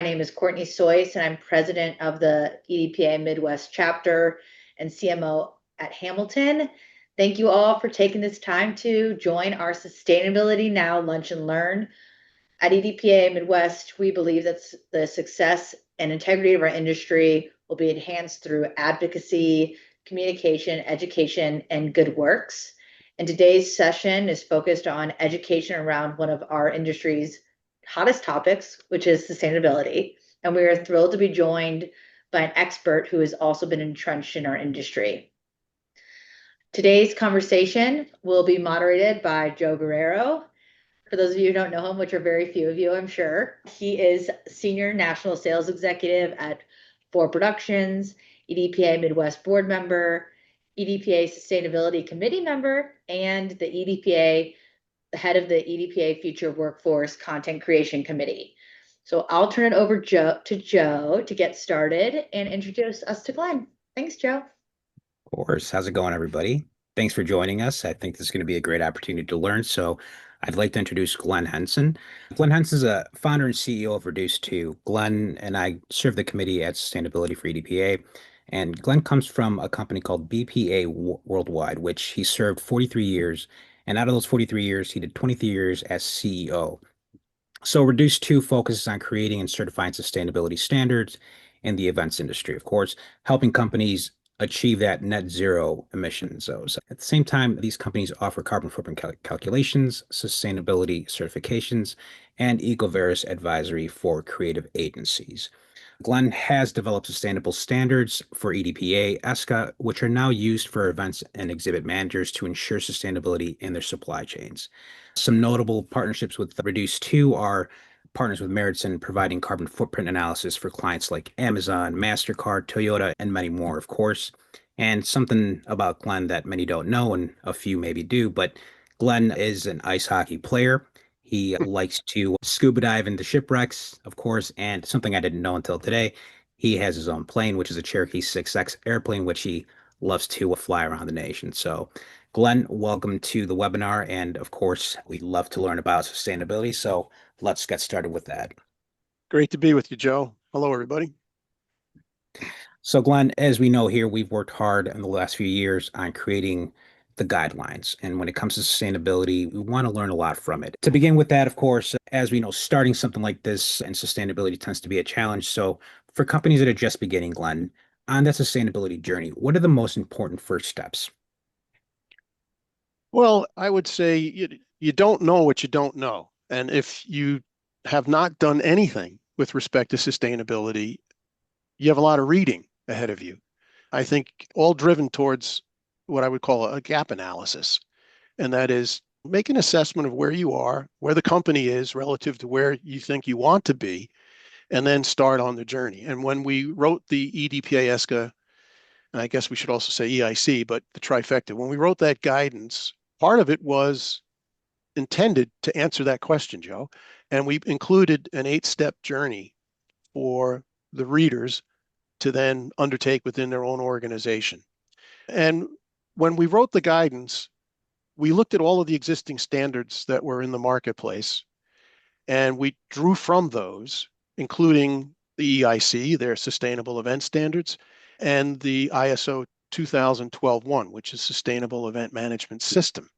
My name is Courtney Soyce, and I'm president of the EDPA Midwest Chapter and CMO at Hamilton. Thank you all for taking this time to join our Sustainability Now Lunch and Learn. At EDPA Midwest, we believe that the success and integrity of our industry will be enhanced through advocacy, communication, education, and good works. And today's session is focused on education around one of our industry's hottest topics, which is sustainability. And we are thrilled to be joined by an expert who has also been entrenched in our industry. Today's conversation will be moderated by Joe Guerrero. For those of you who don't know him, which are very few of you, I'm sure, he is Senior National Sales Executive at Ford Productions, EDPA Midwest Board Member, EDPA Sustainability Committee Member, and the head of the EDPA Future Workforce Content Creation Committee. So I'll turn it over to Joe to get started and introduce us to Glenn. Thanks, Joe. Of course. How's it going, everybody? Thanks for joining us. I think this is going to be a great opportunity to learn. So I'd like to introduce Glenn Hansen. Glenn Hansen is a founder and CEO of REDUCE2. Glenn and I serve the committee at Sustainability for EDPA. And Glenn comes from a company called BPA Worldwide, which he served 43 years. And out of those 43 years, he did 23 years as CEO. So REDUCE2 focuses on creating and certifying sustainability standards in the events industry, of course, helping companies achieve that net zero emissions. So at the same time, these companies offer carbon footprint calculations, sustainability certifications, and EcoVeris advisory for creative agencies. Glenn has developed sustainable standards for EDPA, ESCA, which are now used for events and exhibit managers to ensure sustainability in their supply chains. Some notable partnerships with REDUCE2 are partners with Meritson, providing carbon footprint analysis for clients like Amazon, MasterCard, Toyota, and many more, of course. And something about Glenn that many don't know, and a few maybe do, but Glenn is an ice hockey player. He likes to scuba dive into shipwrecks, of course, and something I didn't know until today, he has his own plane, which is a Cherokee 6X airplane, which he loves to fly around the nation. So, Glenn, welcome to the webinar. And of course, we'd love to learn about sustainability. So let's get started with that. Great to be with you, Joe. Hello, everybody. So, Glenn, as we know here, we've worked hard in the last few years on creating the guidelines. And when it comes to sustainability, we want to learn a lot from it. To begin with that, of course, as we know, starting something like this and sustainability tends to be a challenge. So for companies that are just beginning, Glenn, on that sustainability journey, what are the most important first steps? Well, I would say you don't know what you don't know. And if you have not done anything with respect to sustainability, you have a lot of reading ahead of you. I think all driven towards what I would call a gap analysis. And that is make an assessment of where you are, where the company is relative to where you think you want to be, and then start on the journey. And when we wrote the EDPA ESCA, and I guess we should also say EIC, but the trifecta, when we wrote that guidance, part of it was intended to answer that question, Joe. And we included an 8-step journey for the readers to then undertake within their own organization. And when we wrote the guidance, we looked at all of the existing standards that were in the marketplace, and we drew from those, including the EIC, their Sustainable Event Standards, and the ISO 2012-1, which is Sustainable Event Management System.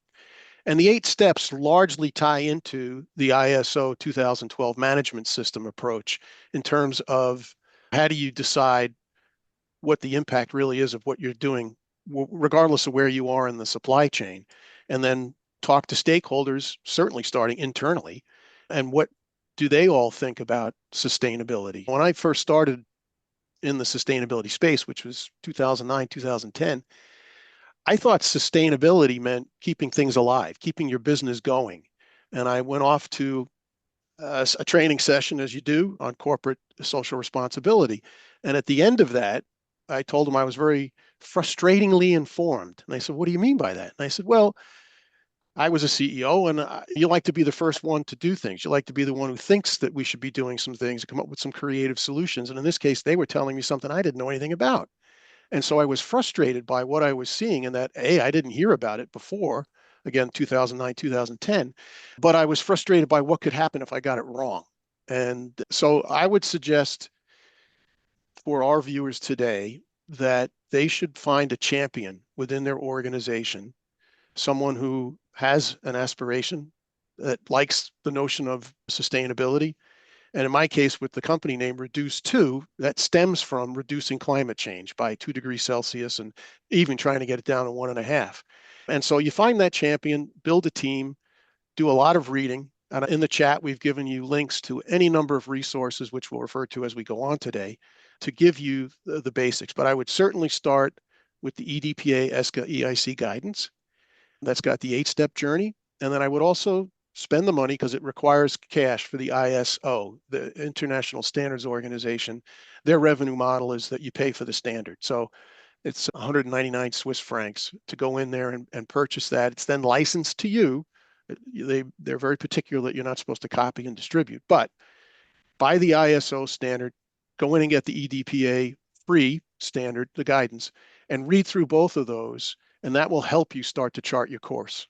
And the 8 steps largely tie into the ISO 2012 management system approach in terms of how do you decide what the impact really is of what you're doing, regardless of where you are in the supply chain, and then talk to stakeholders, certainly starting internally, and what do they all think about sustainability? When I first started in the sustainability space, which was 2009, 2010, I thought sustainability meant keeping things alive, keeping your business going. And I went off to a training session, as you do, on corporate social responsibility. And at the end of that, I told them I was very frustratingly informed. And they said, "What do you mean by that?" And I said, "Well, I was a CEO, and you like to be the first one to do things. You like to be the one who thinks that we should be doing some things and come up with some creative solutions." And in this case, they were telling me something I didn't know anything about. And so I was frustrated by what I was seeing, and that, A, I didn't hear about it before, again, 2009, 2010, but I was frustrated by what could happen if I got it wrong. And so I would suggest for our viewers today that they should find a champion within their organization, someone who has an aspiration, that likes the notion of sustainability. And in my case, with the company name REDUCE2, that stems from reducing climate change by 2 degrees Celsius and even trying to get it down to 1.5. And so you find that champion, build a team, do a lot of reading. And in the chat, we've given you links to any number of resources, which we'll refer to as we go on today, to give you the basics. But I would certainly start with the EDPA ESCA EIC guidance. That's got the 8-step journey. And then I would also spend the money, because it requires cash, for the ISO, the International Standards Organization. Their revenue model is that you pay for the standard. So it's 199 Swiss francs to go in there and purchase that. It's then licensed to you. They're very particular that you're not supposed to copy and distribute. But by the ISO standard, go in and get the EDPA free standard, the guidance, and read through both of those, and that will help you start to chart your course.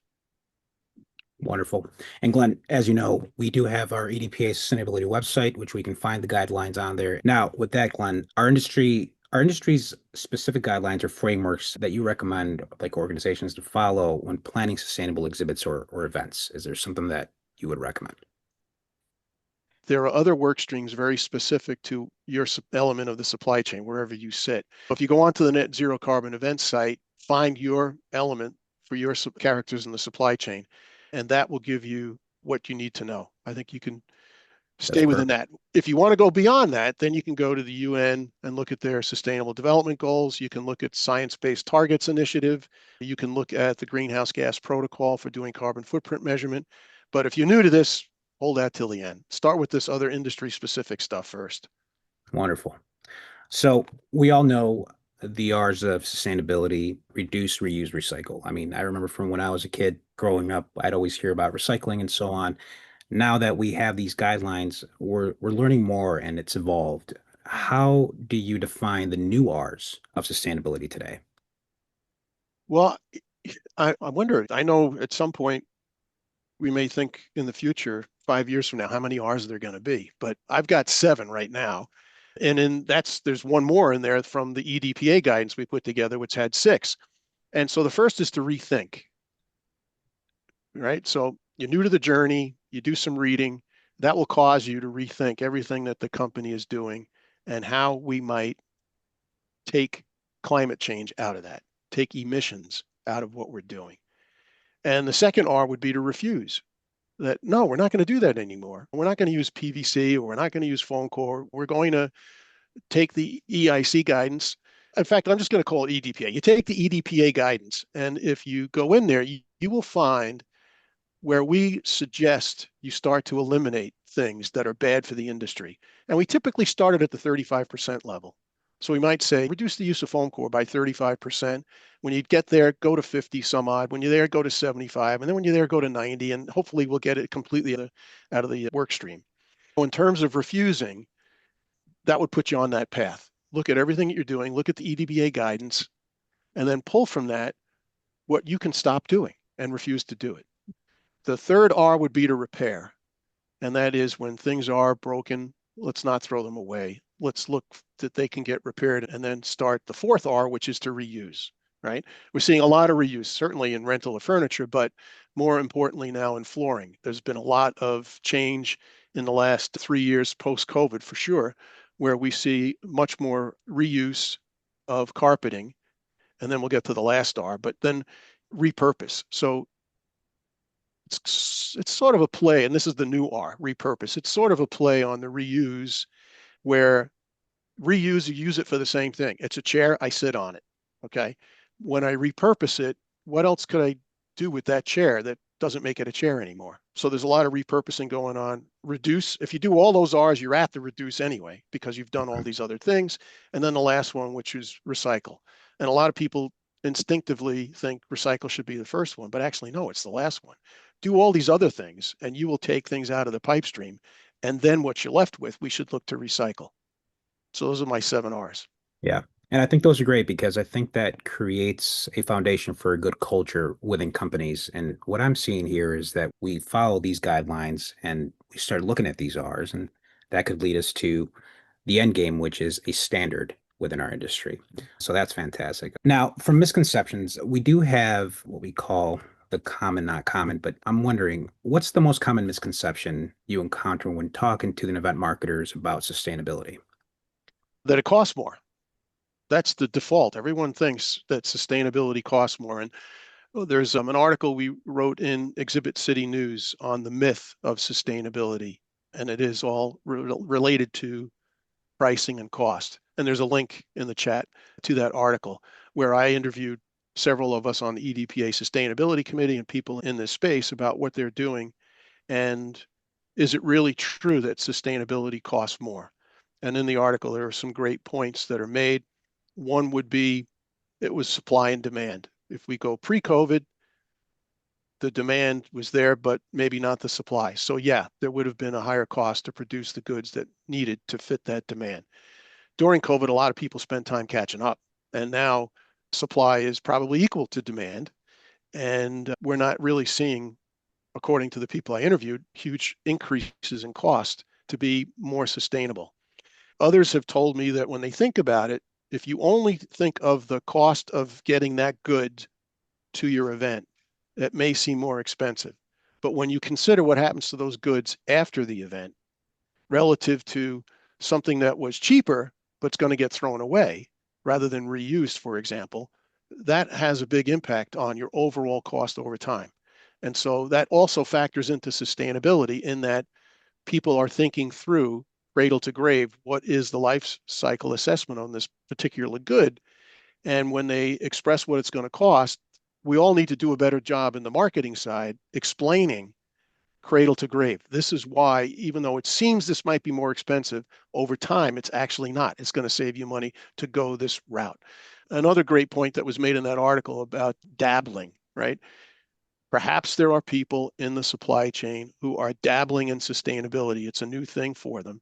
Wonderful. And Glenn, as you know, we do have our EDPA sustainability website, which we can find the guidelines on there. Now, with that, Glenn, our industry's specific guidelines or frameworks that you recommend like organizations to follow when planning sustainable exhibits or events. Is there something that you would recommend? There are other work streams very specific to your element of the supply chain, wherever you sit. If you go onto the Net Zero Carbon Event site, find your element for your characters in the supply chain, and that will give you what you need to know. I think you can stay within that. If you want to go beyond that, then you can go to the UN and look at their Sustainable Development Goals. You can look at Science-Based Targets Initiative. You can look at the Greenhouse Gas Protocol for doing carbon footprint measurement. But if you're new to this, hold that till the end. Start with this other industry-specific stuff first. Wonderful. So we all know the R's of sustainability: reduce, reuse, recycle. I mean, I remember from when I was a kid growing up, I'd always hear about recycling and so on. Now that we have these guidelines, we're learning more and it's evolved. How do you define the new R's of sustainability today? Well, I wonder, I know at some point we may think in the future, 5 years from now, how many R's are there going to be? But I've got 7 right now. And there's one more in there from the EDPA guidance we put together, which had 6. And so the first is to rethink, right? So you're new to the journey, you do some reading, that will cause you to rethink everything that the company is doing and how we might take climate change out of that, take emissions out of what we're doing. And the second R would be to refuse. That, no, we're not going to do that anymore. We're not going to use PVC, or we're not going to use foam core. We're going to take the EIC guidance. In fact, I'm just going to call it EDPA. You take the EDPA guidance, and if you go in there, you will find where we suggest you start to eliminate things that are bad for the industry. And we typically started at the 35% level. So we might say, reduce the use of foam core by 35%. When you get there, go to 50 some odd. When you're there, go to 75. And then when you're there, go to 90. And hopefully we'll get it completely out of the work stream. In terms of refusing, that would put you on that path. Look at everything that you're doing, look at the EDPA guidance, and then pull from that what you can stop doing and refuse to do it. The third R would be to repair. And that is, when things are broken, let's not throw them away. Let's look that they can get repaired, and then start the fourth R, which is to reuse, right? We're seeing a lot of reuse, certainly in rental of furniture, but more importantly now in flooring. There's been a lot of change in the last 3 years post-COVID, for sure, where we see much more reuse of carpeting. And then we'll get to the last R, but then repurpose. So it's sort of a play, and this is the new R, repurpose. It's sort of a play on the reuse, where reuse, you use it for the same thing. It's a chair, I sit on it, okay? When I repurpose it, what else could I do with that chair that doesn't make it a chair anymore? So there's a lot of repurposing going on. Reduce, if you do all those R's, you're at the reduce anyway, because you've done all these other things. And then the last one, which is recycle. And a lot of people instinctively think recycle should be the first one, but actually, no, it's the last one. Do all these other things, and you will take things out of the pipe stream. And then what you're left with, we should look to recycle. So those are my 7 R's. Yeah. And I think those are great, because I think that creates a foundation for a good culture within companies. And what I'm seeing here is that we follow these guidelines and we start looking at these R's, and that could lead us to the end game, which is a standard within our industry. So that's fantastic. Now, from misconceptions, we do have what we call the common, not common, but I'm wondering, what's the most common misconception you encounter when talking to the event marketers about sustainability? That it costs more. That's the default. Everyone thinks that sustainability costs more. And there's an article we wrote in Exhibit City News on the myth of sustainability, and it is all related to pricing and cost. And there's a link in the chat to that article where I interviewed several of us on the EDPA Sustainability Committee and people in this space about what they're doing. And is it really true that sustainability costs more? And in the article, there are some great points that are made. One would be it was supply and demand. If we go pre-COVID, the demand was there, but maybe not the supply. So yeah, there would have been a higher cost to produce the goods that needed to fit that demand. During COVID, a lot of people spent time catching up, and now supply is probably equal to demand. And we're not really seeing, according to the people I interviewed, huge increases in cost to be more sustainable. Others have told me that when they think about it, if you only think of the cost of getting that good to your event, it may seem more expensive. But when you consider what happens to those goods after the event relative to something that was cheaper, but it's going to get thrown away rather than reused, for example, that has a big impact on your overall cost over time. And so that also factors into sustainability in that people are thinking through cradle to grave, what is the life cycle assessment on this particular good? And when they express what it's going to cost, we all need to do a better job in the marketing side explaining cradle to grave. This is why, even though it seems this might be more expensive, over time, it's actually not. It's going to save you money to go this route. Another great point that was made in that article about dabbling, right? Perhaps there are people in the supply chain who are dabbling in sustainability. It's a new thing for them.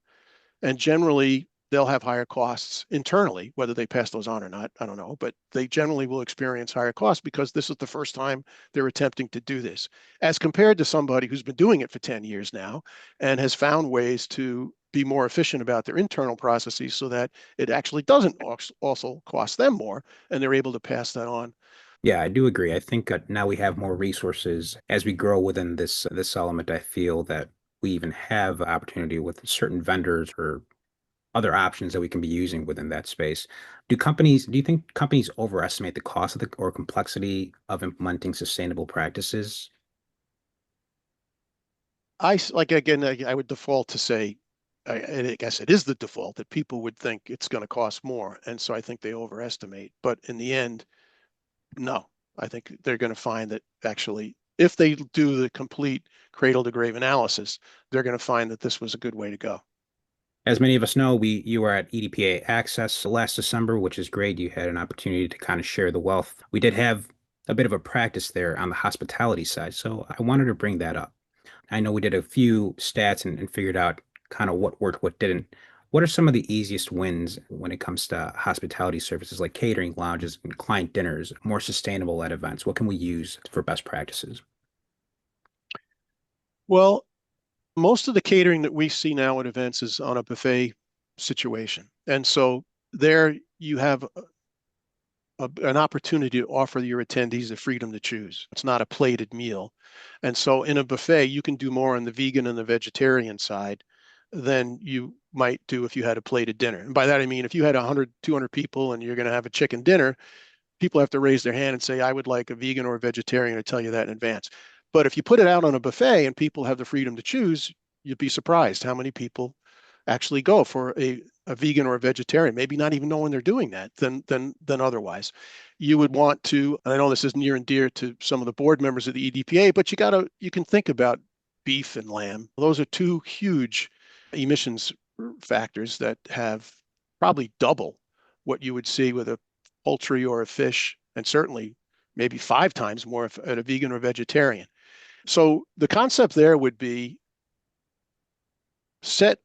And generally, they'll have higher costs internally, whether they pass those on or not, I don't know, but they generally will experience higher costs because this is the first time they're attempting to do this, as compared to somebody who's been doing it for 10 years now and has found ways to be more efficient about their internal processes so that it actually doesn't also cost them more and they're able to pass that on. Yeah, I do agree. I think now we have more resources as we grow within this element. I feel that we even have opportunity with certain vendors or other options that we can be using within that space. Do you think companies overestimate the cost of or complexity of implementing sustainable practices? Like, again, I would default to say, I guess it is the default that people would think it's going to cost more. And so I think they overestimate. But in the end, no, I think they're going to find that actually, if they do the complete cradle to grave analysis, they're going to find that this was a good way to go. As many of us know, you were at EDPA Access last December, which is great. You had an opportunity to kind of share the wealth. We did have a bit of a practice there on the hospitality side, so I wanted to bring that up. I know we did a few stats and figured out kind of what worked, what didn't. What are some of the easiest wins when it comes to hospitality services like catering, lounges, and client dinners, more sustainable at events? What can we use for best practices? Well, most of the catering that we see now at events is on a buffet situation. And so there you have an opportunity to offer your attendees the freedom to choose. It's not a plated meal. And so in a buffet, you can do more on the vegan and the vegetarian side than you might do if you had a plated dinner. And by that, I mean, if you had 100, 200 people and you're going to have a chicken dinner, people have to raise their hand and say, I would like a vegan or a vegetarian, to tell you that in advance. But if you put it out on a buffet and people have the freedom to choose, you'd be surprised how many people actually go for a vegan or a vegetarian, maybe not even knowing they're doing that than otherwise. You would want to, and I know this is near and dear to some of the board members of the EDPA, but you can think about beef and lamb. Those are two huge emissions factors that have probably double what you would see with a poultry or a fish, and certainly maybe 5 times more at a vegan or vegetarian. So the concept there would be set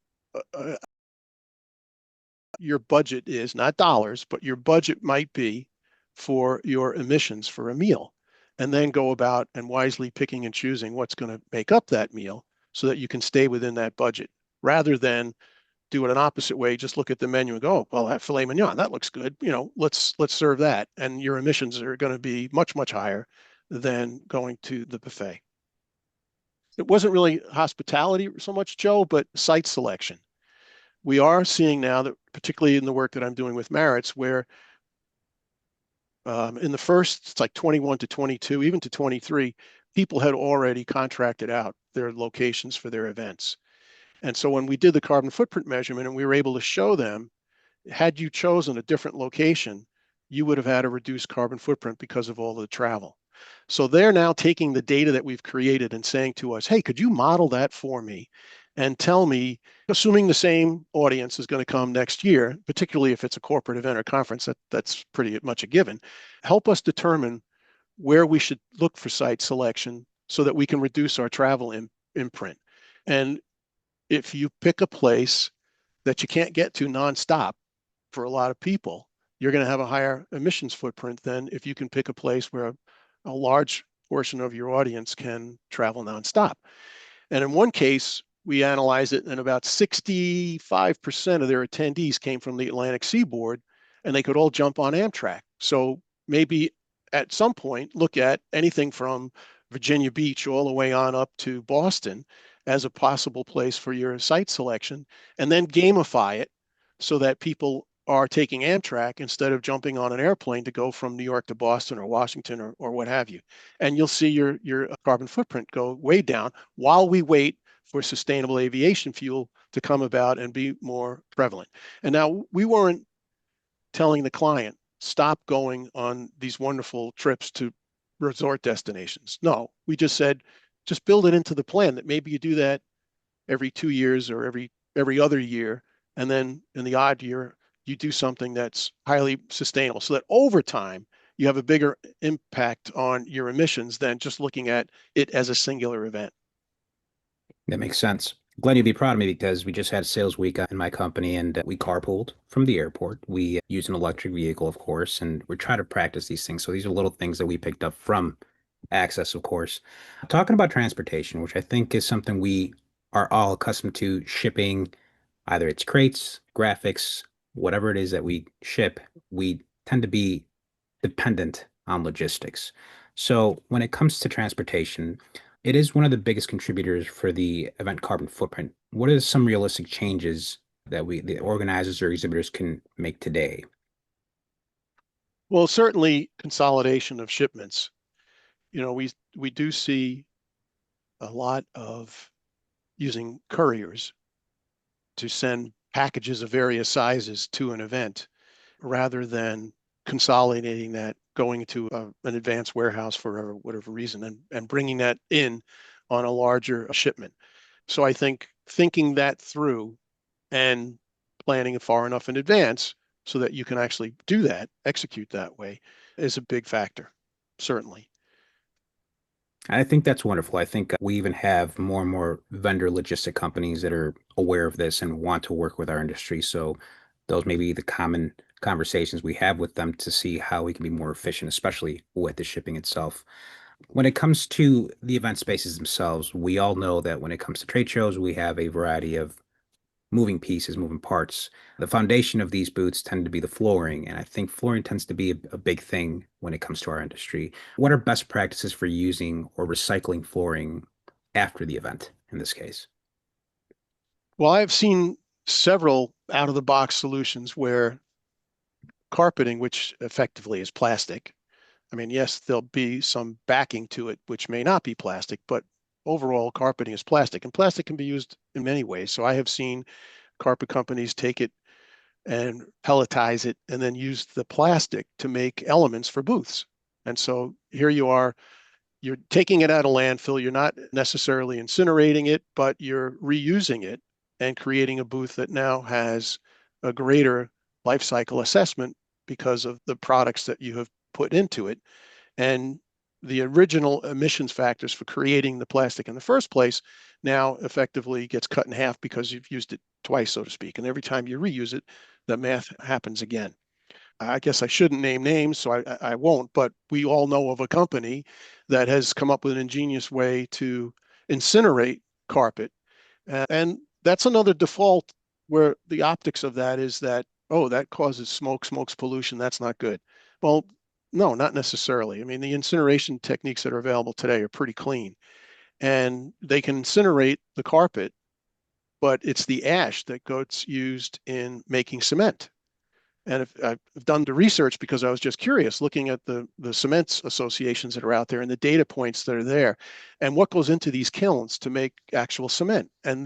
your budget is, not dollars, but your budget might be for your emissions for a meal, and then go about and wisely picking and choosing what's going to make up that meal so that you can stay within that budget. rather than do it an opposite way. Just look at the menu and go, oh, well, that filet mignon, that looks good. Let's serve that. And your emissions are going to be much, much higher than going to the buffet. It wasn't really hospitality so much, Joe, but site selection. We are seeing now that, particularly in the work that I'm doing with Maritz, where in the first, it's like 21 to 22, even to 23, people had already contracted out their locations for their events. And so when we did the carbon footprint measurement and we were able to show them, had you chosen a different location, you would have had a reduced carbon footprint because of all the travel. So they're now taking the data that we've created and saying to us, hey, could you model that for me and tell me, assuming the same audience is going to come next year, particularly if it's a corporate event or conference, that's pretty much a given, help us determine where we should look for site selection so that we can reduce our travel imprint. And if you pick a place that you can't get to nonstop for a lot of people, you're going to have a higher emissions footprint than if you can pick a place where a large portion of your audience can travel nonstop. And in one case, we analyzed it, and about 65% of their attendees came from the Atlantic Seaboard, and they could all jump on Amtrak. So maybe at some point, look at anything from Virginia Beach all the way on up to Boston as a possible place for your site selection, and then gamify it so that people are taking Amtrak instead of jumping on an airplane to go from New York to Boston or Washington or what have you. And you'll see your carbon footprint go way down while we wait for sustainable aviation fuel to come about and be more prevalent. And now we weren't telling the client, stop going on these wonderful trips to resort destinations. No, we just said, just build it into the plan that maybe you do that every 2 years or every other year. And then in the odd year, you do something that's highly sustainable so that over time, you have a bigger impact on your emissions than just looking at it as a singular event. That makes sense. Glenn, you'd be proud of me because we just had sales week in my company and we carpooled from the airport. We use an electric vehicle, of course, and we're trying to practice these things. So these are little things that we picked up from Access, of course. Talking about transportation, which I think is something we are all accustomed to shipping, either it's crates, graphics, whatever it is that we ship, we tend to be dependent on logistics. So when it comes to transportation, it is one of the biggest contributors for the event carbon footprint. What are some realistic changes that the organizers or exhibitors can make today? Well, certainly consolidation of shipments. We do see a lot of using couriers to send packages of various sizes to an event rather than consolidating that, going to an advanced warehouse for whatever reason and bringing that in on a larger shipment. So I think thinking that through and planning far enough in advance so that you can actually do that, execute that way, is a big factor, certainly. I think that's wonderful. I think we even have more and more vendor logistic companies that are aware of this and want to work with our industry. So those may be the common conversations we have with them to see how we can be more efficient, especially with the shipping itself. When it comes to the event spaces themselves, we all know that when it comes to trade shows, we have a variety of moving pieces, moving parts. The foundation of these booths tend to be the flooring, and I think flooring tends to be a big thing when it comes to our industry. What are best practices for using or recycling flooring after the event in this case? Well, I've seen several out-of-the-box solutions where carpeting, which effectively is plastic, I mean, yes, there'll be some backing to it, which may not be plastic, but overall carpeting is plastic, and plastic can be used in many ways. So I have seen carpet companies take it and pelletize it and then use the plastic to make elements for booths. And so here you are, you're taking it out of landfill. You're not necessarily incinerating it, but you're reusing it and creating a booth that now has a greater life cycle assessment because of the products that you have put into it. And the original emissions factors for creating the plastic in the first place now effectively gets cut in half because you've used it twice, so to speak. And every time you reuse it, the math happens again. I guess I shouldn't name names, so I won't, but we all know of a company that has come up with an ingenious way to incinerate carpet. And that's another default where the optics of that is that, oh, that causes smoke, smoke's pollution. That's not good. Well, no, not necessarily. I mean, the incineration techniques that are available today are pretty clean, and they can incinerate the carpet, but it's the ash that gets used in making cement. And if I've done the research because I was just curious, looking at the cements associations that are out there and the data points that are there, and what goes into these kilns to make actual cement. And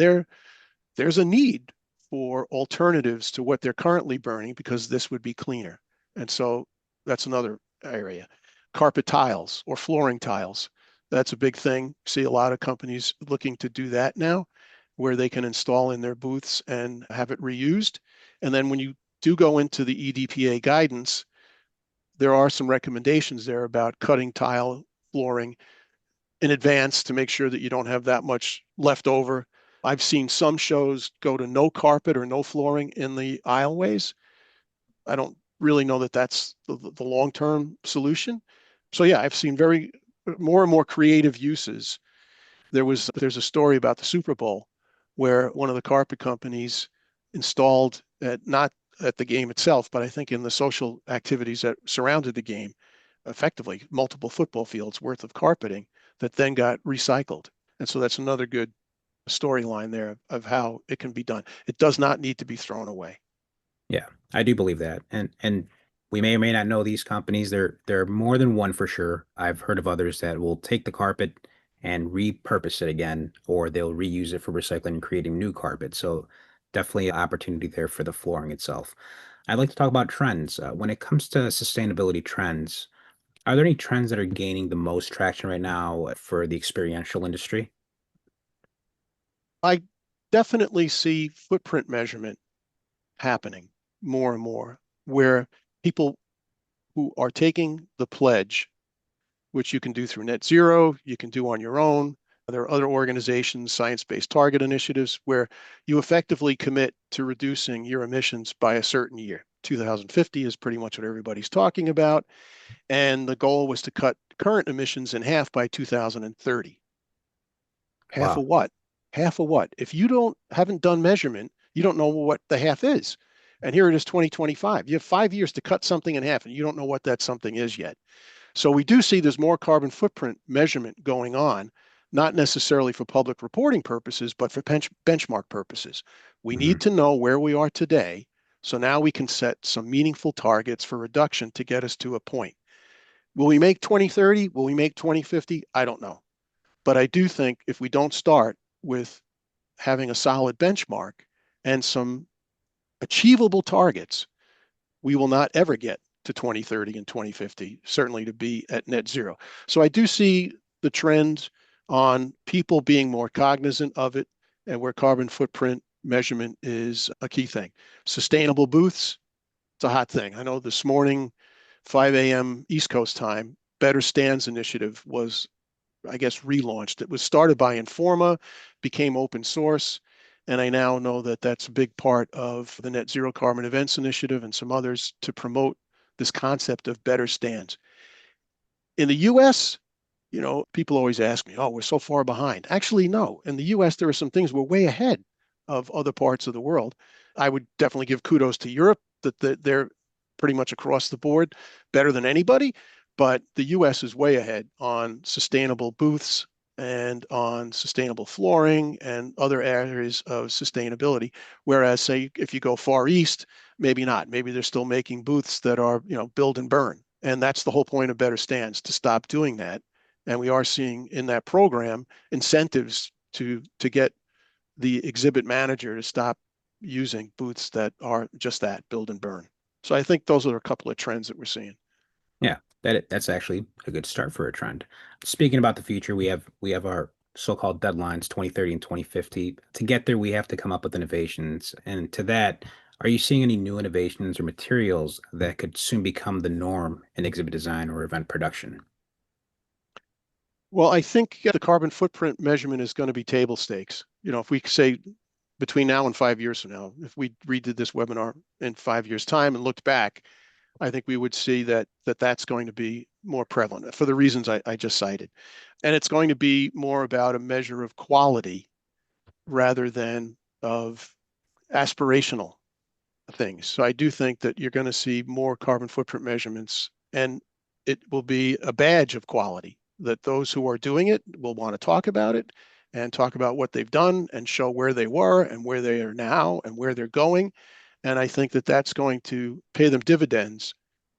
there's a need for alternatives to what they're currently burning because this would be cleaner. And so that's another area. Carpet tiles or flooring tiles. That's a big thing. See a lot of companies looking to do that now, where they can install in their booths and have it reused. And then when you do go into the EDPA guidance, there are some recommendations there about cutting tile flooring in advance to make sure that you don't have that much left over. I've seen some shows go to no carpet or no flooring in the aisleways. I don't really know that that's the long-term solution. So yeah, I've seen more and more creative uses. There's a story about the Super Bowl where one of the carpet companies installed not at the game itself, but I think in the social activities that surrounded the game, effectively multiple football fields worth of carpeting that then got recycled. And so that's another good storyline there of how it can be done. It does not need to be thrown away. Yeah, I do believe that. And we may or may not know these companies. There are more than one for sure. I've heard of others that will take the carpet and repurpose it again, or they'll reuse it for recycling and creating new carpet. So definitely an opportunity there for the flooring itself. I'd like to talk about trends. When it comes to sustainability trends, are there any trends that are gaining the most traction right now for the experiential industry? I definitely see footprint measurement happening more and more, where people who are taking the pledge, which you can do through net zero, you can do on your own. There are other organizations, science-based target initiatives, where you effectively commit to reducing your emissions by a certain year. 2050 is pretty much what everybody's talking about. And the goal was to cut current emissions in half by 2030. Half of Wow. what? Half of what? If you haven't done measurement, you don't know what the half is. And here it is 2025. You have 5 years to cut something in half, and you don't know what that something is yet. So we do see there's more carbon footprint measurement going on, not necessarily for public reporting purposes, but for benchmark purposes. We Mhm. need to know where we are today. So now we can set some meaningful targets for reduction to get us to a point. Will we make 2030? Will we make 2050? I don't know. But I do think if we don't start with having a solid benchmark and some achievable targets, we will not ever get to 2030 and 2050, certainly to be at net zero. So I do see the trend on people being more cognizant of it and where carbon footprint measurement is a key thing. Sustainable booths, it's a hot thing. I know this morning, 5 a.m. East Coast time, Better Stands initiative was, I guess, relaunched. It was started by Informa, became open source, and I now know that that's a big part of the Net Zero Carbon Events Initiative and some others to promote this concept of better stands. In the US, people always ask me, oh, we're so far behind. Actually, no. In the US, there are some things we're way ahead of other parts of the world. I would definitely give kudos to Europe that they're pretty much across the board better than anybody. But the US is way ahead on sustainable booths and on sustainable flooring and other areas of sustainability. Whereas, say, if you go far east, maybe not. Maybe they're still making booths that are, build and burn. And that's the whole point of Better Stands, to stop doing that. And we are seeing in that program incentives to get the exhibit manager to stop using booths that are just that, build and burn. So I think those are a couple of trends that we're seeing. Yeah, that's actually a good start for a trend. Speaking about the future, we have our so-called deadlines, 2030 and 2050. To get there, we have to come up with innovations. And to that, are you seeing any new innovations or materials that could soon become the norm in exhibit design or event production? Well, I think the carbon footprint measurement is going to be table stakes. If we say between now and 5 years from now, if we redid this webinar in 5 years' time and looked back, I think we would see that's going to be more prevalent for the reasons I just cited. And it's going to be more about a measure of quality rather than of aspirational things. So I do think that you're going to see more carbon footprint measurements, and it will be a badge of quality that those who are doing it will want to talk about it and talk about what they've done and show where they were and where they are now and where they're going. And I think that that's going to pay them dividends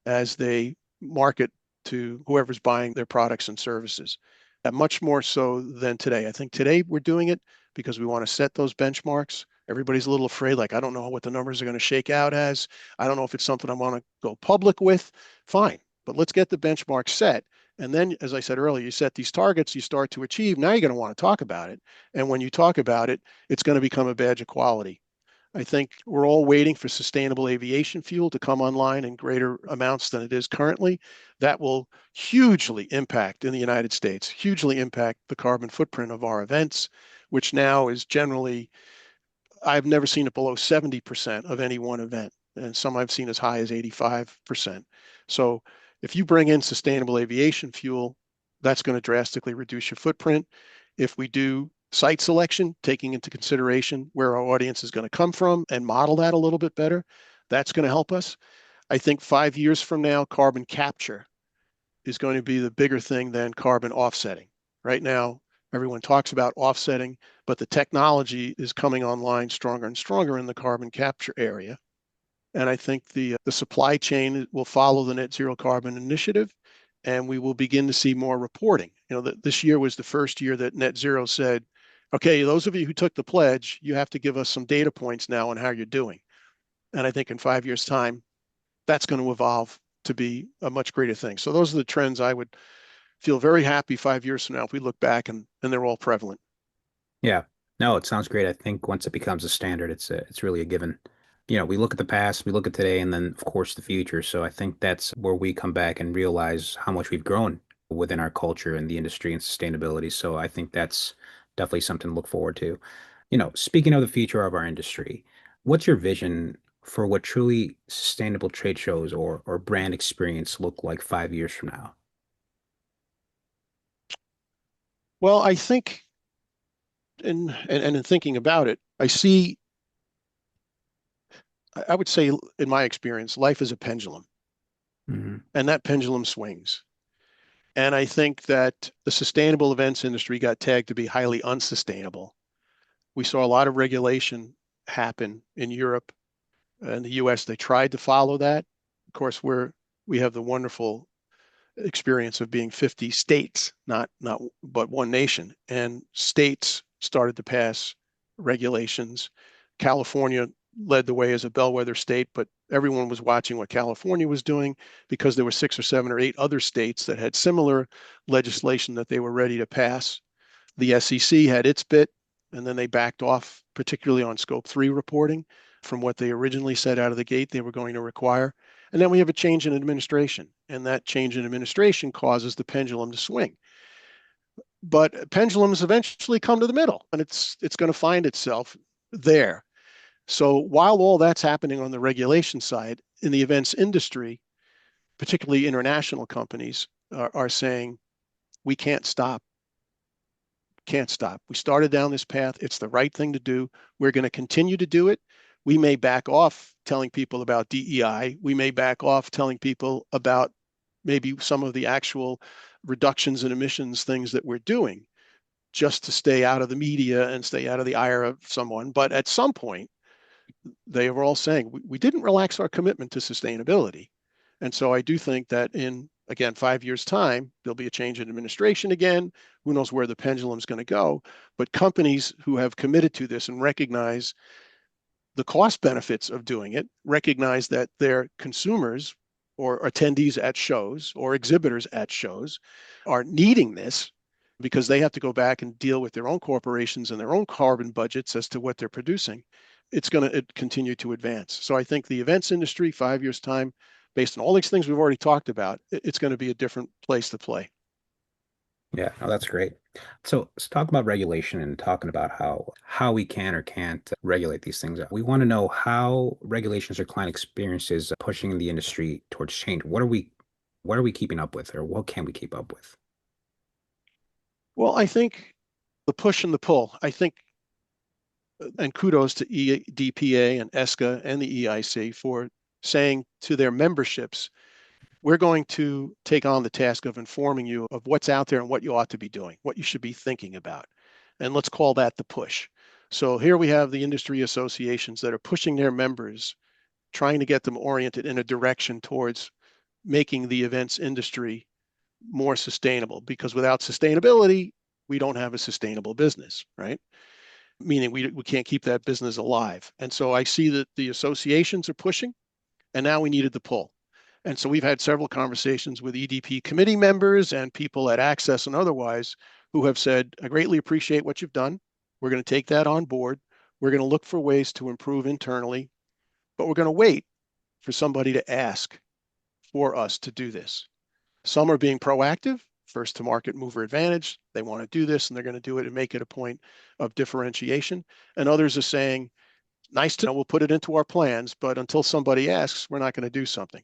as they market to whoever's buying their products and services. Much more so than today. I think today we're doing it because we want to set those benchmarks. Everybody's a little afraid, like, I don't know what the numbers are going to shake out as. I don't know if it's something I want to go public with. Fine, but let's get the benchmark set. And then, as I said earlier, you set these targets, you start to achieve. Now you're going to want to talk about it. And when you talk about it, it's going to become a badge of quality. I think we're all waiting for sustainable aviation fuel to come online in greater amounts than it is currently. That will hugely impact in the United States, hugely impact the carbon footprint of our events, which now is generally, I've never seen it below 70% of any one event, and some I've seen as high as 85%. So if you bring in sustainable aviation fuel, that's going to drastically reduce your footprint. If we do site selection, taking into consideration where our audience is going to come from and model that a little bit better, that's going to help us. I think 5 years from now, carbon capture is going to be the bigger thing than carbon offsetting. Right now, everyone talks about offsetting, but the technology is coming online stronger and stronger in the carbon capture area. And I think the supply chain will follow the net zero carbon initiative, and we will begin to see more reporting. This year was the first year that net zero said, okay, those of you who took the pledge, you have to give us some data points now on how you're doing. And I think in 5 years' time, that's going to evolve to be a much greater thing. So those are the trends I would feel very happy 5 years from now if we look back and they're all prevalent. Yeah. No, it sounds great. I think once it becomes a standard, it's really a given. We look at the past, we look at today, and then of course the future. So I think that's where we come back and realize how much we've grown within our culture and the industry and sustainability. So I think that's definitely something to look forward to. Speaking of the future of our industry, what's your vision for what truly sustainable trade shows or brand experience look like 5 years from now? Well, I think in thinking about it, I would say in my experience, life is a pendulum, and that pendulum swings. And I think that the sustainable events industry got tagged to be highly unsustainable. We saw a lot of regulation happen in Europe and the US. They tried to follow that. Of course, we have the wonderful experience of being 50 states, not but one nation. And states started to pass regulations. California led the way as a bellwether state, but everyone was watching what California was doing because there were 6 or 7 or 8 other states that had similar legislation that they were ready to pass. The SEC had its bit, and then they backed off, particularly on Scope 3 reporting from what they originally said out of the gate they were going to require. And then we have a change in administration, and that change in administration causes the pendulum to swing. But pendulums eventually come to the middle, and it's going to find itself there. So while all that's happening on the regulation side, in the events industry, particularly international companies are saying, we can't stop. Can't stop. We started down this path. It's the right thing to do. We're going to continue to do it. We may back off telling people about DEI. We may back off telling people about maybe some of the actual reductions in emissions things that we're doing just to stay out of the media and stay out of the ire of someone. But at some point, they were all saying, we didn't relax our commitment to sustainability. And so I do think that in, again, 5 years' time, there'll be a change in administration again. Who knows where the pendulum's going to go? But companies who have committed to this and recognize the cost benefits of doing it, recognize that their consumers or attendees at shows or exhibitors at shows are needing this because they have to go back and deal with their own corporations and their own carbon budgets as to what they're producing. It's going to continue to advance. So I think the events industry, 5 years' time, based on all these things we've already talked about, it's going to be a different place to play. Yeah, no, that's great. So let's talk about regulation and talking about how we can or can't regulate these things. We want to know how regulations or client experiences are pushing the industry towards change. What are we keeping up with, or what can we keep up with? Well, I think the push and the pull. I think And kudos to EDPA and ESCA and the EIC for saying to their memberships, we're going to take on the task of informing you of what's out there and what you ought to be doing, what you should be thinking about. And let's call that the push. So here we have the industry associations that are pushing their members, trying to get them oriented in a direction towards making the events industry more sustainable, because without sustainability, we don't have a sustainable business, right? Meaning we can't keep that business alive. And so I see that the associations are pushing, and now we needed the pull. And so we've had several conversations with EDP committee members and people at Access and otherwise who have said, I greatly appreciate what you've done. We're going to take that on board. We're going to look for ways to improve internally, but we're going to wait for somebody to ask for us to do this. Some are being proactive, first to market mover advantage. They want to do this and they're going to do it and make it a point of differentiation. And others are saying, nice to know, we'll put it into our plans, but until somebody asks, we're not going to do something.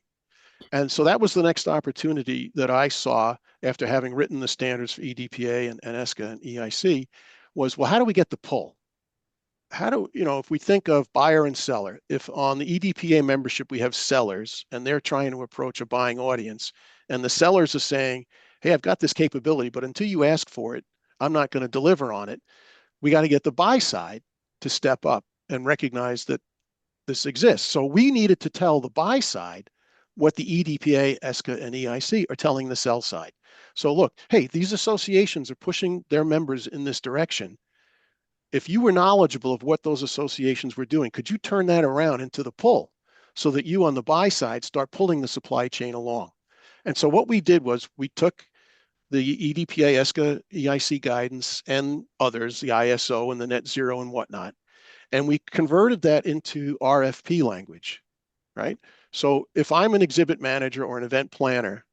And so that was the next opportunity that I saw after having written the standards for EDPA and ESCA and EIC was, well, how do we get the pull? How do, if we think of buyer and seller, if on the EDPA membership we have sellers and they're trying to approach a buying audience and the sellers are saying, hey, I've got this capability, but until you ask for it, I'm not going to deliver on it. We got to get the buy side to step up and recognize that this exists. So we needed to tell the buy side what the EDPA, ESCA, and EIC are telling the sell side. So look, hey, these associations are pushing their members in this direction. If you were knowledgeable of what those associations were doing, could you turn that around into the pull so that you on the buy side start pulling the supply chain along? And so what we did was we took the EDPA, ESCA, EIC guidance and others, the ISO and the net zero and whatnot, and we converted that into RFP language, right? So if I'm an exhibit manager or an event planner,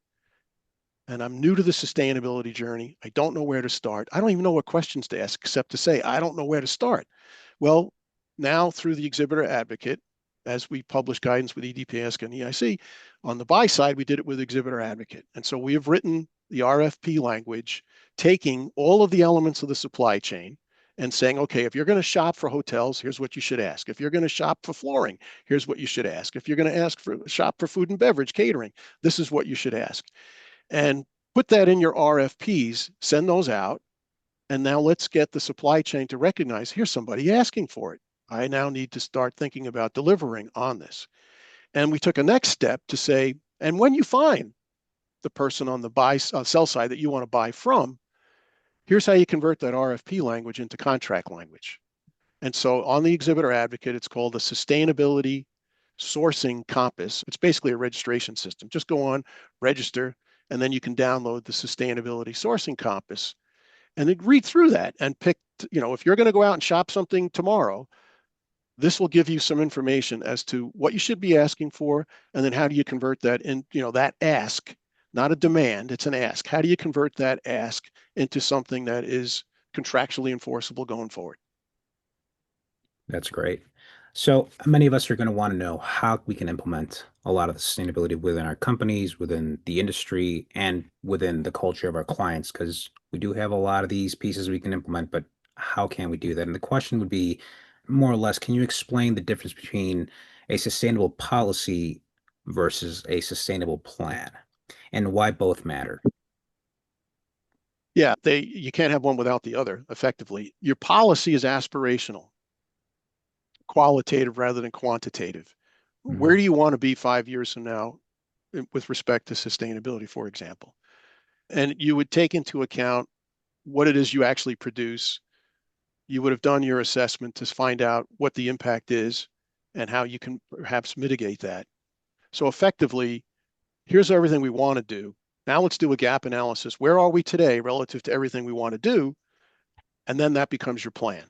and I'm new to the sustainability journey, I don't know where to start. I don't even know what questions to ask except to say, I don't know where to start. Well, now through the exhibitor advocate, as we publish guidance with EDPA, ESCA, and EIC, on the buy side, we did it with exhibitor advocate. And so we have written the RFP language, taking all of the elements of the supply chain and saying, okay, if you're going to shop for hotels, here's what you should ask. If you're going to shop for flooring, here's what you should ask. If you're going to shop for food and beverage catering, this is what you should ask. And put that in your RFPs, send those out. And now let's get the supply chain to recognize, here's somebody asking for it. I now need to start thinking about delivering on this. And we took a next step to say, and when you find the person on the sell side that you want to buy from, here's how you convert that RFP language into contract language. And so on the exhibitor advocate, it's called the Sustainability Sourcing Compass. It's basically a registration system. Just go on, register, and then you can download the Sustainability Sourcing Compass and then read through that and pick, if you're going to go out and shop something tomorrow, this will give you some information as to what you should be asking for, and then how do you convert that in, that ask, not a demand, it's an ask. How do you convert that ask into something that is contractually enforceable going forward? That's great. So many of us are going to want to know how we can implement a lot of the sustainability within our companies, within the industry, and within the culture of our clients, because we do have a lot of these pieces we can implement, but how can we do that? And the question would be more or less, can you explain the difference between a sustainable policy versus a sustainable plan and why both matter? Yeah, you can't have one without the other, effectively. Your policy is aspirational, qualitative rather than quantitative. Where do you want to be 5 years from now with respect to sustainability, for example? And you would take into account what it is you actually produce. You would have done your assessment to find out what the impact is and how you can perhaps mitigate that. So effectively, here's everything we want to do. Now let's do a gap analysis. Where are we today relative to everything we want to do? And then that becomes your plan.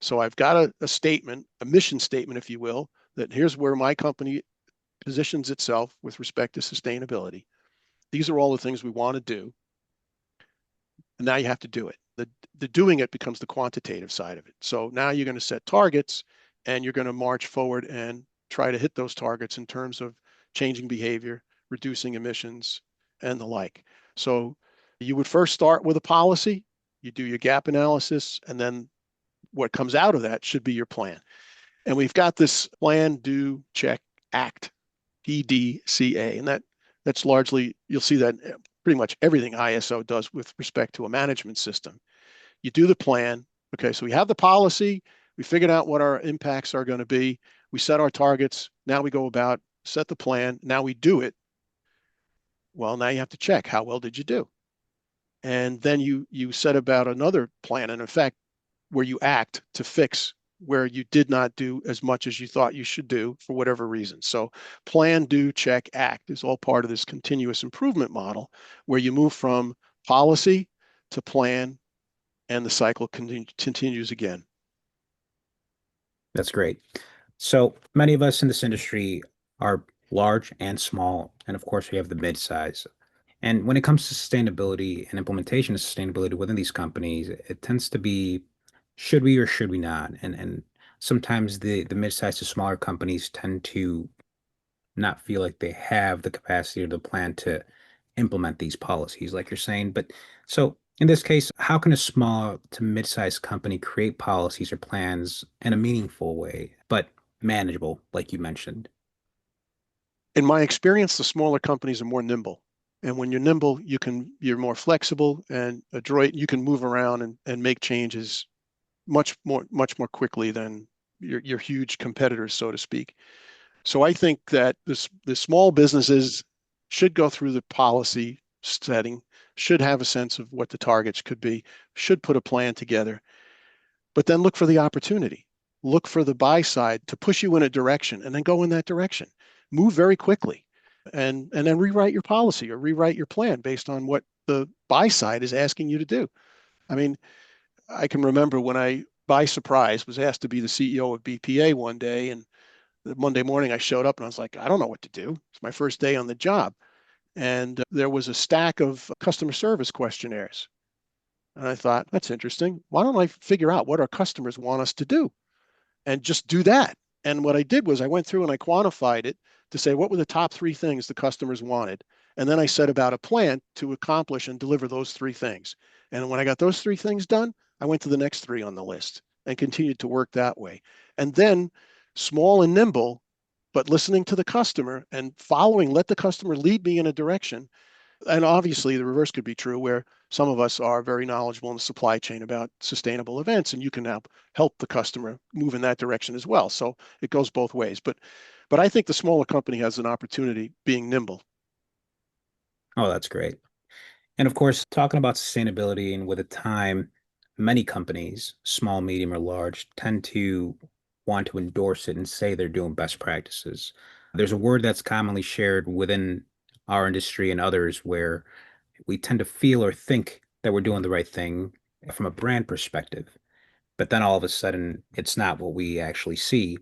So I've got a statement, a mission statement, if you will, that here's where my company positions itself with respect to sustainability. These are all the things we want to do. And now you have to do it. The doing it becomes the quantitative side of it. So now you're going to set targets and you're going to march forward and try to hit those targets in terms of changing behavior, reducing emissions, and the like. So you would first start with a policy, you do your gap analysis, and then what comes out of that should be your plan. And we've got this plan, do, check, act, PDCA. And that's largely, you'll see that pretty much everything ISO does with respect to a management system. You do the plan. Okay, so we have the policy. We figured out what our impacts are going to be. We set our targets. Now we go about, set the plan. Now we do it. Well, now you have to check, how well did you do? And then you set about another plan, in effect, where you act to fix where you did not do as much as you thought you should do for whatever reason. So plan, do, check, act is all part of this continuous improvement model where you move from policy to plan, and the cycle continues again. That's great. So many of us in this industry are large and small, and of course we have the mid-size. And when it comes to sustainability and implementation of sustainability within these companies, it tends to be should we or should we not? And sometimes the mid-sized to smaller companies tend to not feel like they have the capacity or the plan to implement these policies, like you're saying. But so in this case, how can a small to mid-sized company create policies or plans in a meaningful way, but manageable, like you mentioned? In my experience, the smaller companies are more nimble. And when you're nimble, you're more flexible and adroit. You can move around and make changes much more quickly than your huge competitors, so to speak. So I think that the small businesses should go through the policy setting, should have a sense of what the targets could be, should put a plan together, but then look for the opportunity. Look for the buy side to push you in a direction and then go in that direction. Move very quickly and then rewrite your policy or rewrite your plan based on what the buy side is asking you to do. I mean, I can remember when I, by surprise, was asked to be the CEO of BPA one day, and the Monday morning I showed up and I was like, I don't know what to do. It's my first day on the job. And there was a stack of customer service questionnaires. And I thought, that's interesting. Why don't I figure out what our customers want us to do and just do that? And what I did was I went through and I quantified it to say what were the top three things the customers wanted. And then I set about a plan to accomplish and deliver those three things. And when I got those three things done, I went to the next three on the list and continued to work that way. And then small and nimble, but listening to the customer and following, let the customer lead me in a direction. And obviously the reverse could be true where some of us are very knowledgeable in the supply chain about sustainable events, and you can help the customer move in that direction as well. So it goes both ways. But I think the smaller company has an opportunity being nimble. Oh, that's great. And of course, talking about sustainability and with the time, many companies, small, medium, or large, tend to want to endorse it and say they're doing best practices. There's a word that's commonly shared within our industry and others where we tend to feel or think that we're doing the right thing from a brand perspective. But then all of a sudden, it's not what we actually see.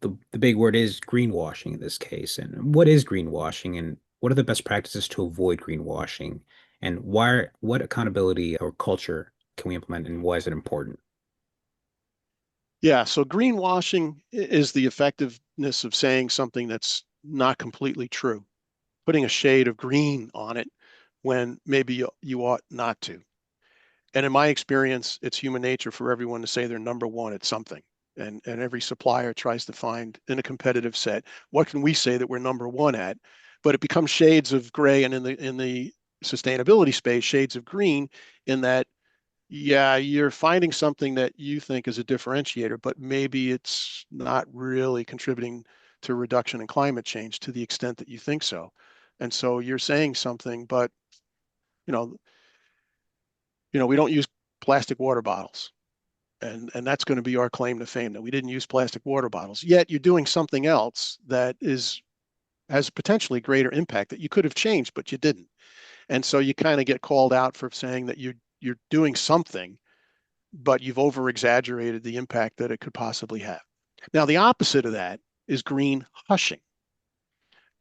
The big word is greenwashing in this case. And what is greenwashing, and what are the best practices to avoid greenwashing? And what accountability or culture can we implement, and why is it important? Yeah, so greenwashing is the effectiveness of saying something that's not completely true, putting a shade of green on it when maybe you ought not to. And in my experience, it's human nature for everyone to say they're number one at something. And every supplier tries to find in a competitive set, what can we say that we're number one at? But it becomes shades of gray, and in the sustainability space, shades of green, in that, yeah, you're finding something that you think is a differentiator, but maybe it's not really contributing to reduction in climate change to the extent that you think so. And so you're saying something, but you know, we don't use plastic water bottles. And that's going to be our claim to fame, that we didn't use plastic water bottles. Yet you're doing something else that has potentially greater impact that you could have changed, but you didn't. And so you kind of get called out for saying that you're doing something, but you've over exaggerated the impact that it could possibly have. Now, the opposite of that is green hushing.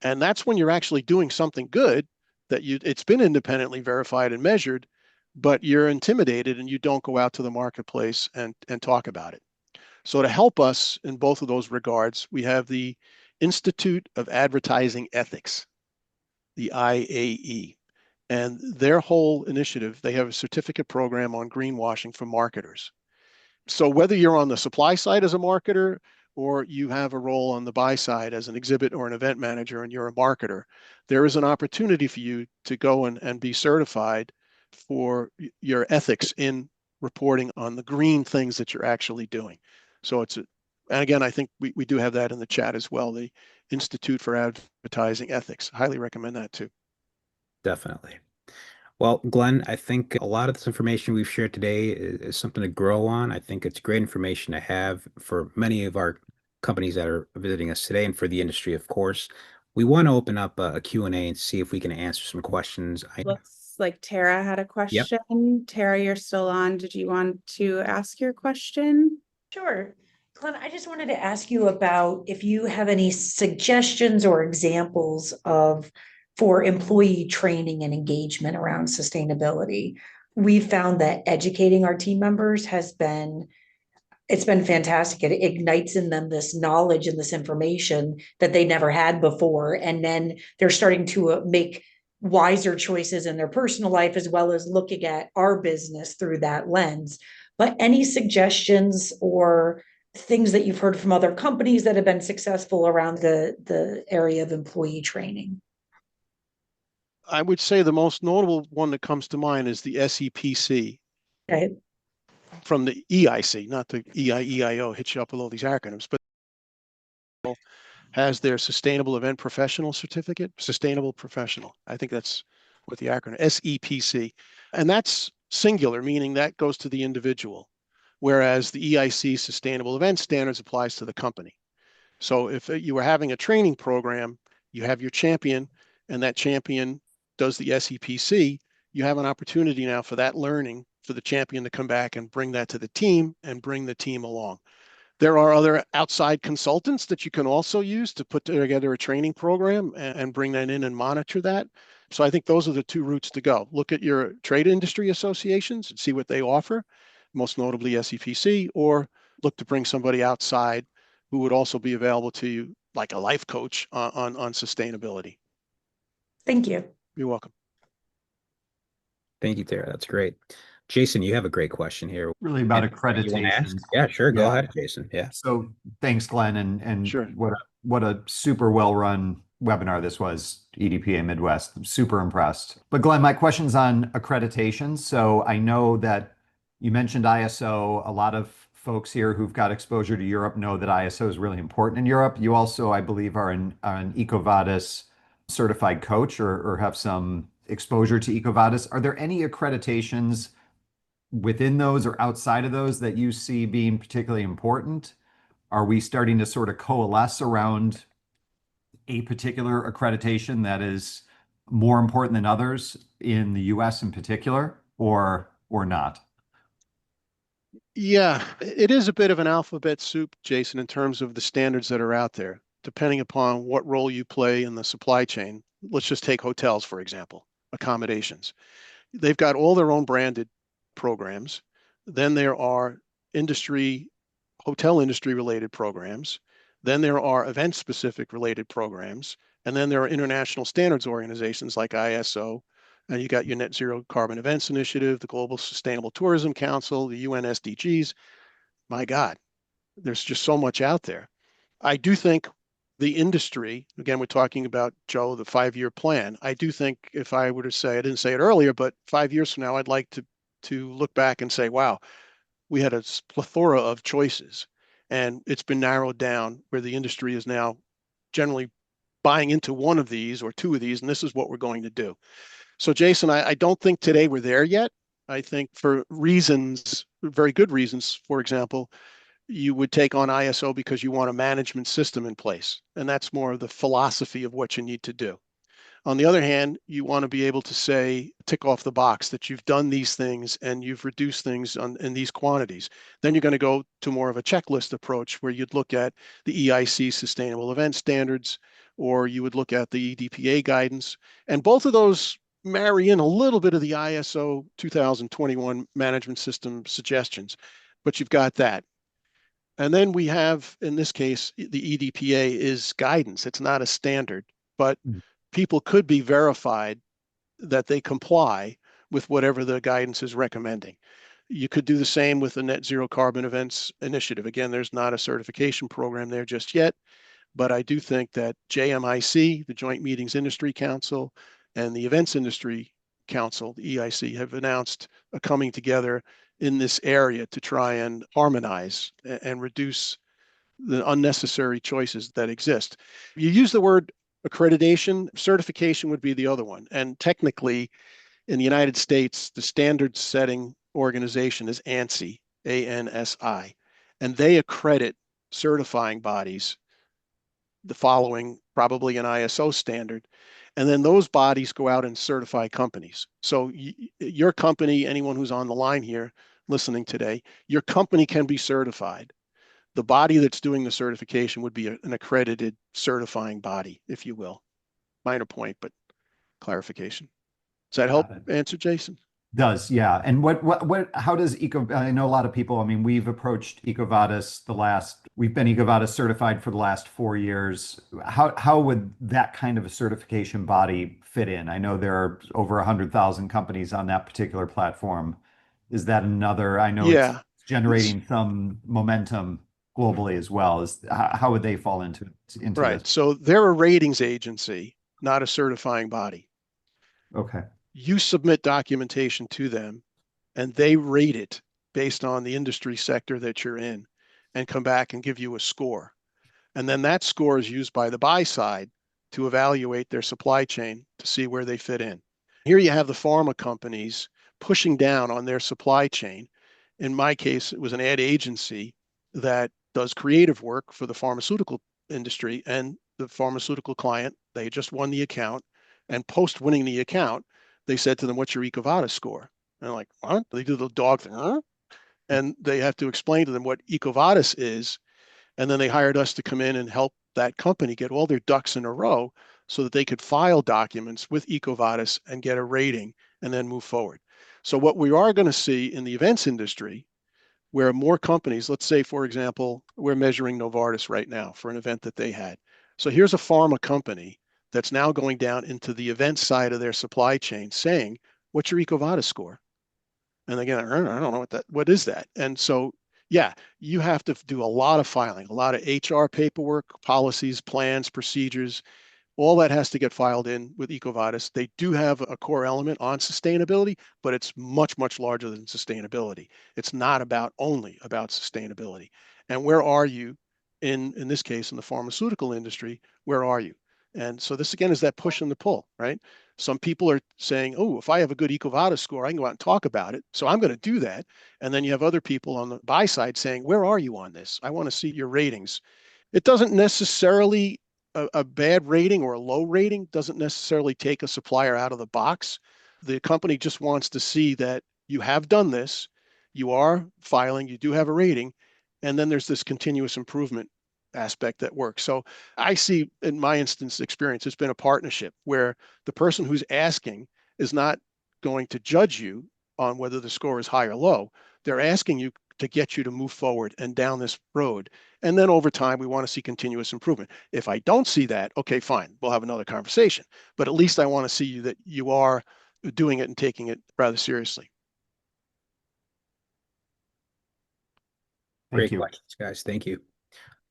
And that's when you're actually doing something good that it's been independently verified and measured, but you're intimidated and you don't go out to the marketplace and talk about it. So to help us in both of those regards, we have the Institute of Advertising Ethics, the IAE. And their whole initiative, they have a certificate program on greenwashing for marketers. So whether you're on the supply side as a marketer or you have a role on the buy side as an exhibit or an event manager and you're a marketer, there is an opportunity for you to go and be certified for your ethics in reporting on the green things that you're actually doing. So and again, I think we do have that in the chat as well, the Institute for Advertising Ethics. Highly recommend that too. Definitely. Well, Glenn, I think a lot of this information we've shared today is something to grow on. I think it's great information to have for many of our companies that are visiting us today and for the industry, of course. We want to open up a Q&A and see if we can answer some questions. Looks like Tara had a question. Tara, you're still on. Did you want to ask your question? Sure. Glenn, I just wanted to ask you about if you have any suggestions or examples for employee training and engagement around sustainability. We've found that educating our team members it's been fantastic. It ignites in them this knowledge and this information that they never had before. And then they're starting to make wiser choices in their personal life, as well as looking at our business through that lens. But any suggestions or things that you've heard from other companies that have been successful around the area of employee training? I would say the most notable one that comes to mind is the SEPC. Okay. From the EIC, not the EIEIO, hit you up with all these acronyms, but has their Sustainable Event Professional Certificate, Sustainable Professional. I think that's what the acronym, SEPC. And that's singular, meaning that goes to the individual, whereas the EIC Sustainable Event Standards applies to the company. So if you were having a training program, you have your champion, and that champion does the SEPC, you have an opportunity now for that learning for the champion to come back and bring that to the team and bring the team along. There are other outside consultants that you can also use to put together a training program and bring that in and monitor that. So I think those are the two routes to go. Look at your trade industry associations and see what they offer, most notably SEPC, or look to bring somebody outside who would also be available to you, like a life coach on sustainability. Thank you. You're welcome. Thank you, Tara. That's great. Jason, you have a great question here. Really about You wanna ask? accreditation. Yeah, sure. Go Yeah. ahead, Jason. Yeah. So thanks, Glenn, and Sure. what a super well-run webinar this was, EDPA Midwest. I'm super impressed. But Glenn, my question's on accreditation. So I know that you mentioned ISO. A lot of folks here who've got exposure to Europe know that ISO is really important in Europe. You also, I believe, are an EcoVadis certified coach or have some exposure to EcoVadis. Are there any accreditations within those or outside of those that you see being particularly important? Are we starting to sort of coalesce around a particular accreditation that is more important than others in the US in particular, or not? Yeah, it is a bit of an alphabet soup, Jason, in terms of the standards that are out there, depending upon what role you play in the supply chain. Let's just take hotels, for example, accommodations. They've got all their own branded programs. Then there are hotel industry related programs. Then there are event specific related programs. And then there are international standards organizations like ISO. And you got your Net Zero Carbon Events Initiative, the Global Sustainable Tourism Council, the UN SDGs. My God, there's just so much out there. I do think the industry, again, we're talking about, Joe, the 5-year plan. I do think if I were to say, I didn't say it earlier, but 5 years from now, I'd like to look back and say, wow, we had a plethora of choices and it's been narrowed down where the industry is now generally buying into one of these or two of these, and this is what we're going to do. So Jason, I don't think today we're there yet. I think for reasons, very good reasons, for example, you would take on ISO because you want a management system in place. And that's more of the philosophy of what you need to do. On the other hand, you want to be able to say, tick off the box that you've done these things and you've reduced things in these quantities. Then you're going to go to more of a checklist approach where you'd look at the EIC Sustainable Event Standards, or you would look at the EDPA guidance. And both of those marry in a little bit of the ISO 2021 management system suggestions, but you've got that. And then we have, in this case, the EDPA is guidance. It's not a standard, but people could be verified that they comply with whatever the guidance is recommending. You could do the same with the Net Zero Carbon Events Initiative. Again, there's not a certification program there just yet, but I do think that JMIC, the Joint Meetings Industry Council, and the Events Industry Council, the EIC, have announced a coming together in this area to try and harmonize and reduce the unnecessary choices that exist. You use the word accreditation, certification would be the other one. And technically, in the United States, the standard setting organization is ANSI, ANSI, and they accredit certifying bodies, the following probably an ISO standard. And then those bodies go out and certify companies. So your company, anyone who's on the line here listening today, your company can be certified. The body that's doing the certification would be an accredited certifying body, if you will. Minor point, but clarification. Does that help answer, Jason? Does, yeah. And how does I know a lot of people, I mean, we've approached EcoVadis we've been EcoVadis certified for the last 4 years. How would that kind of a certification body fit in? I know there are over 100,000 companies on that particular platform. Is that another, I know it's generating some momentum globally as well. How would they fall into right. this? So they're a ratings agency, not a certifying body. Okay. You submit documentation to them and they rate it based on the industry sector that you're in and come back and give you a score. And then that score is used by the buy side to evaluate their supply chain to see where they fit in. Here you have the pharma companies pushing down on their supply chain. In my case, it was an ad agency that does creative work for the pharmaceutical industry, and the pharmaceutical client, they just won the account, and post winning the account, they said to them, "What's your EcoVadis score?" And they're like, "What?" They do the dog thing, huh? And they have to explain to them what EcoVadis is. And then they hired us to come in and help that company get all their ducks in a row so that they could file documents with EcoVadis and get a rating and then move forward. So what we are going to see in the events industry, where more companies, let's say, for example, we're measuring Novartis right now for an event that they had. So here's a pharma company that's now going down into the event side of their supply chain saying, "What's your EcoVadis score?" And again, I don't know what is that? And so, yeah, you have to do a lot of filing, a lot of HR paperwork, policies, plans, procedures. All that has to get filed in with EcoVadis. They do have a core element on sustainability, but it's much, much larger than sustainability. It's not only about sustainability. And where are you in this case, in the pharmaceutical industry, where are you? And so this again is that push and the pull, right? Some people are saying, "Oh, if I have a good EcoVadis score, I can go out and talk about it. So I'm going to do that." And then you have other people on the buy side saying, "Where are you on this? I want to see your ratings." It doesn't necessarily a bad rating or a low rating doesn't necessarily take a supplier out of the box. The company just wants to see that you have done this, you are filing, you do have a rating, and then there's this continuous improvement aspect that works. So I see in my instance experience, it's been a partnership where the person who's asking is not going to judge you on whether the score is high or low. They're asking you to get you to move forward and down this road. And then over time, we want to see continuous improvement. If I don't see that, okay, fine, we'll have another conversation. But at least I want to see you that you are doing it and taking it rather seriously. Great questions, guys. Thank you.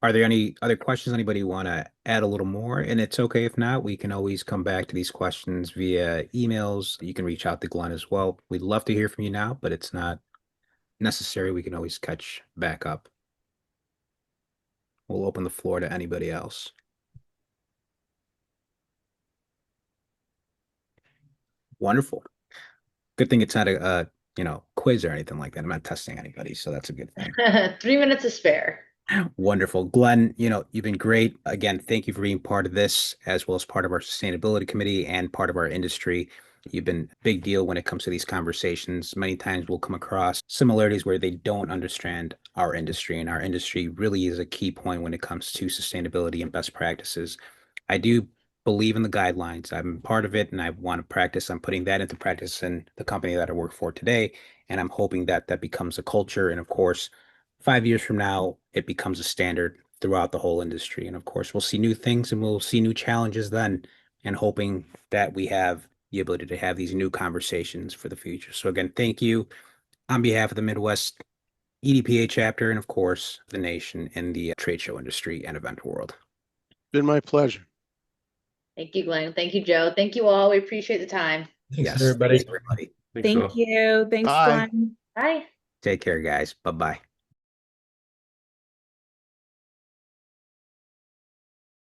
Are there any other questions? Anybody want to add a little more? And it's okay if not, we can always come back to these questions via emails. You can reach out to Glenn as well. We'd love to hear from you now, but it's not necessary. We can always catch back up. We'll open the floor to anybody else. Wonderful. Good thing it's not a quiz or anything like that. I'm not testing anybody, so that's a good thing. 3 minutes to spare. Wonderful. Glenn, you've been great. Again, thank you for being part of this, as well as part of our sustainability committee and part of our industry. You've been a big deal when it comes to these conversations. Many times we'll come across similarities where they don't understand our industry, and our industry really is a key point when it comes to sustainability and best practices. I do believe in the guidelines. I'm part of it and I want to practice. I'm putting that into practice in the company that I work for today. And I'm hoping that that becomes a culture. And of course, 5 years from now, it becomes a standard throughout the whole industry. And of course, we'll see new things and we'll see new challenges then, and hoping that we have the ability to have these new conversations for the future. So again, thank you. on behalf of the Midwest EDPA chapter and, of course, the nation in the trade show industry and event world. Been my pleasure. Thank you, Glenn. Thank you, Joe. Thank you all. We appreciate the time. Thanks, Yes, everybody. thanks, everybody. Thanks, Thank all. you. Thanks, Bye. Glenn. Bye. Take care, guys. Bye-bye.